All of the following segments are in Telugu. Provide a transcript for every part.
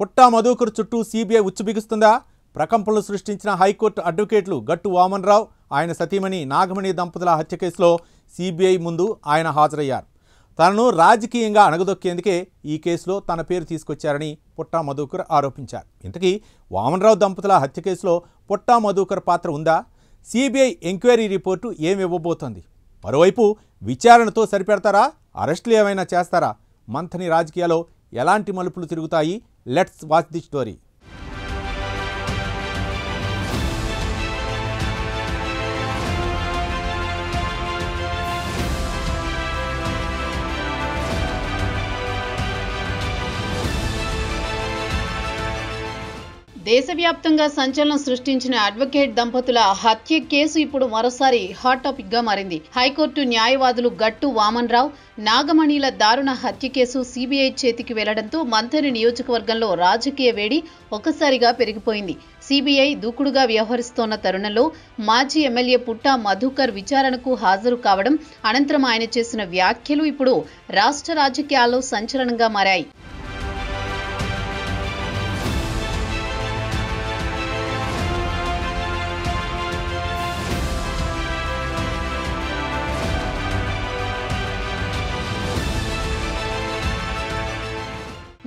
పుట్టా మధుకర్ చుట్టూ సీబీఐ ఉచ్చుబిగుస్తుందా? ప్రకంపనలు సృష్టించిన హైకోర్టు అడ్వకేట్లు గట్టు వామన్ రావు, ఆయన సతీమణి నాగమణి దంపతుల హత్య కేసులో సీబీఐ ముందు ఆయన హాజరయ్యారు. తనను రాజకీయంగా అణగదొక్కేందుకే ఈ కేసులో తన పేరు తీసుకొచ్చారని పుట్టా మధుకర్ ఆరోపించారు. ఇంతకీ వామన్ రావు దంపతుల హత్య కేసులో పుట్టా మధుకర్ పాత్ర ఉందా? సీబీఐ ఎంక్వైరీ రిపోర్టు ఏమివ్వబోతోంది? మరోవైపు విచారణతో సరిపెడతారా? అరెస్టులు ఏమైనా చేస్తారా? మంథని రాజకీయాల్లో ఎలాంటి మలుపులు తిరుగుతాయి? Let's watch the story. దేశవ్యాప్తంగా సంచలనం సృష్టించిన అడ్వకేట్ దంపతుల హత్య కేసు ఇప్పుడు మరోసారి హాట్ టాపిక్ గా మారింది. హైకోర్టు న్యాయవాదులు గట్టు వామన్ రావు, నాగమణిల దారుణ హత్య కేసు సీబీఐ చేతికి వెళ్లడంతో మంథని నియోజకవర్గంలో రాజకీయ వేడి ఒక్కసారిగా పెరిగిపోయింది. సీబీఐ దూకుడుగా వ్యవహరిస్తోన్న తరుణంలో మాజీ ఎమ్మెల్యే పుట్టా మధుకర్ విచారణకు హాజరు కావడం, అనంతరం ఆయన చేసిన వ్యాఖ్యలు ఇప్పుడు రాష్ట్ర రాజకీయాల్లో సంచలనంగా మారాయి.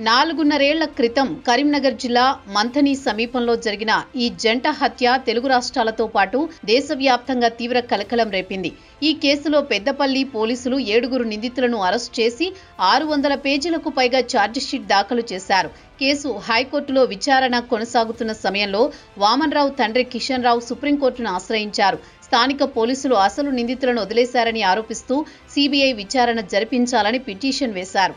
నాలుగున్నరేళ్ల క్రితం కరీంనగర్ జిల్లా మంథని సమీపంలో జరిగిన ఈ జంట హత్య తెలుగు రాష్ట్రాలతో పాటు దేశవ్యాప్తంగా తీవ్ర కలకలం రేపింది. ఈ కేసులో పెద్దపల్లి పోలీసులు 7 నిందితులను అరెస్టు చేసి 600 పేజీలకు పైగా ఛార్జిషీట్ దాఖలు చేశారు. కేసు హైకోర్టులో విచారణ కొనసాగుతున్న సమయంలో వామన్ రావు తండ్రి కిషన్ రావు సుప్రీంకోర్టును ఆశ్రయించారు. స్థానిక పోలీసులు అసలు నిందితులను వదిలేశారని ఆరోపిస్తూ సీబీఐ విచారణ జరిపించాలని పిటిషన్ వేశారు.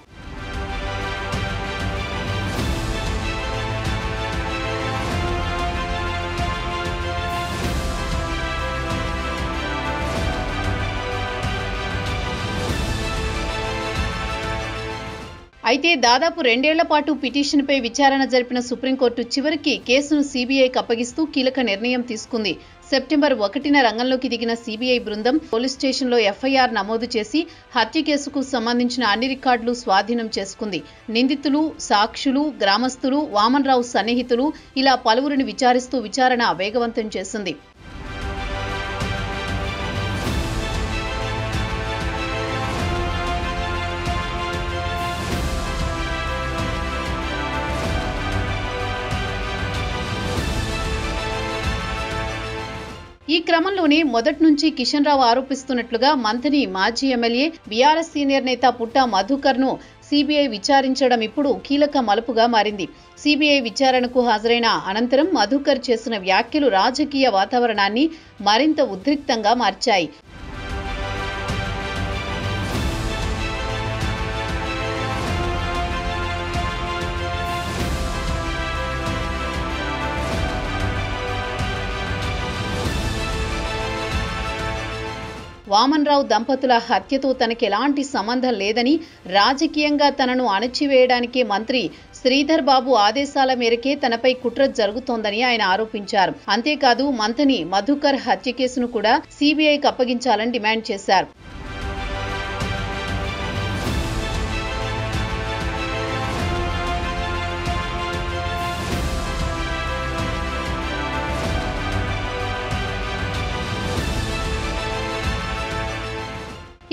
అయితే దాదాపు 2 ఏళ్ల పాటు పిటిషన్పై విచారణ జరిపిన సుప్రీంకోర్టు చివరికి కేసును సీబీఐకి అప్పగిస్తూ కీలక నిర్ణయం తీసుకుంది. సెప్టెంబర్ 1న రంగంలోకి దిగిన సీబీఐ బృందం పోలీస్ స్టేషన్లో ఎఫ్ఐఆర్ నమోదు చేసి హత్య కేసుకు సంబంధించిన అన్ని రికార్డులు స్వాధీనం చేసుకుంది. నిందితులు, సాక్షులు, గ్రామస్తులు, వామన్ రావు సన్నిహితులు ఇలా పలువురిని విచారిస్తూ విచారణ వేగవంతం చేసింది. ఈ క్రమంలోనే మొదటి నుంచి కిషన్ రావు ఆరోపిస్తున్నట్లుగా మంథని మాజీ ఎమ్మెల్యే బీఆర్ఎస్ సీనియర్ నేత పుట్టా మధుకర్ ను సీబీఐ విచారించడం ఇప్పుడు కీలక మలుపుగా మారింది. సీబీఐ విచారణకు హాజరైన అనంతరం మధుకర్ చేసిన వ్యాఖ్యలు రాజకీయ వాతావరణాన్ని మరింత ఉద్రిక్తంగా మార్చాయి. వామన్ రావు దంపతుల హత్యతో తనకి ఎలాంటి సంబంధం లేదని, రాజకీయంగా తనను అణచివేయడానికే మంత్రి శ్రీధర్ బాబు ఆదేశాల మేరకే తనపై కుట్ర జరుగుతోందని ఆయన ఆరోపించారు. అంతేకాదు మంథని మధుకర్ హత్య కేసును కూడా సీబీఐకి అప్పగించాలని డిమాండ్ చేశారు.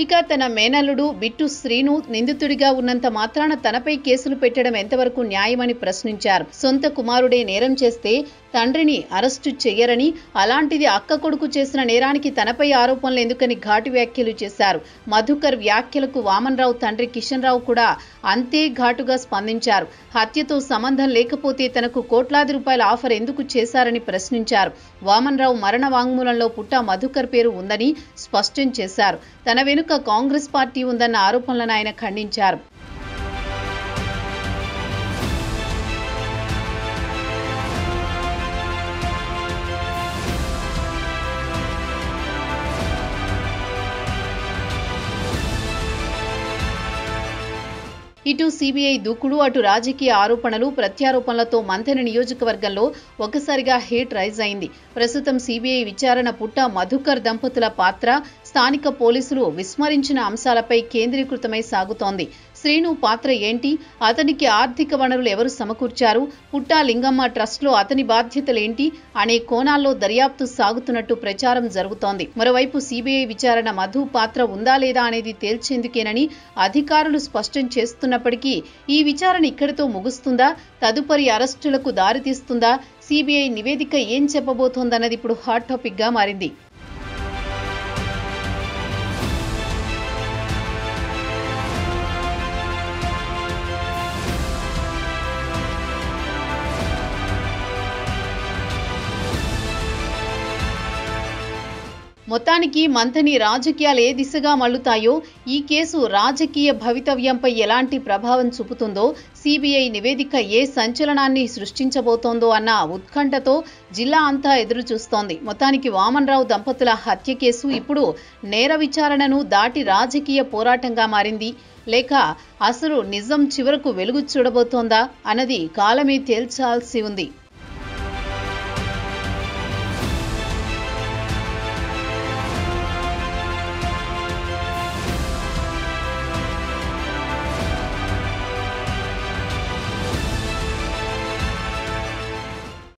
ఇక తన మేనల్లుడు బిట్టు శ్రీను నిందితుడిగా ఉన్నంత మాత్రాన తనపై కేసులు పెట్టడం ఎంతవరకు న్యాయమని ప్రశ్నించారు. సొంత కుమారుడే నేరం చేస్తే తండ్రిని అరెస్టు చెయ్యరని, అలాంటిది అక్క కొడుకు చేసిన నేరానికి తనపై ఆరోపణలు ఎందుకని ఘాటు వ్యాఖ్యలు చేశారు. మధుకర్ వ్యాఖ్యలకు వామన్ రావు తండ్రి కిషన్ రావు కూడా అంతే ఘాటుగా స్పందించారు. హత్యతో సంబంధం లేకపోతే తనకు కోట్లాది రూపాయల ఆఫర్ ఎందుకు చేశారని ప్రశ్నించారు. వామన్ రావు మరణ వాంగ్మూలంలో పుట్టా మధుకర్ పేరు ఉందని స్పష్టం చేశారు. తన వెనుక కాంగ్రెస్ పార్టీ ఉందన్న ఆరోపణలను ఆయన ఖండించారు. ఇటు సీబీఐ దూకుడు, అటు రాజకీయ ఆరోపణలు, ప్రత్యారోపణలతో మంథని నియోజకవర్గంలో ఒకసారిగా హీట్ రైజ్ అయింది. ప్రస్తుతం సీబీఐ విచారణ పుట్టా మధుకర్ దంపతుల పాత్ర, స్థానిక పోలీసులు విస్మరించిన అంశాలపై కేంద్రీకృతమై సాగుతోంది. శ్రీను పాత్ర ఏంటి, అతనికి ఆర్థిక వనరులు ఎవరు సమకూర్చారు, పుట్టా లింగమ్మ ట్రస్ట్లో అతని బాధ్యతలేంటి అనే కోణాల్లో దర్యాప్తు సాగుతున్నట్టు ప్రచారం జరుగుతోంది. మరోవైపు సిబిఐ విచారణ మధు పాత్ర ఉందా లేదా అనేది తేల్చేందుకేనని అధికారులు స్పష్టం చేస్తున్నప్పటికీ ఈ విచారణ ఇక్కడితో ముగుస్తుందా, తదుపరి అరెస్టులకు దారితీస్తుందా, సిబిఐ నివేదిక ఏం చెప్పబోతోందన్నది ఇప్పుడు హాట్ టాపిక్ గా మారింది. మొత్తానికి మంథని రాజకీయాలు ఏ దిశగా మళ్లుతాయో, ఈ కేసు రాజకీయ భవితవ్యంపై ఎలాంటి ప్రభావం చూపుతుందో, సిబిఐ నివేదిక ఏ సంచలనాన్ని సృష్టించబోతోందో అన్న ఉత్కంఠతో జిల్లా అంతా ఎదురు చూస్తోంది. మొత్తానికి వామన్ రావు దంపతుల హత్య కేసు ఇప్పుడు నేర విచారణను దాటి రాజకీయ పోరాటంగా మారింది, లేక అసలు నిజం చివరకు వెలుగు చూడబోతోందా అన్నది కాలమే తేల్చాల్సి ఉంది.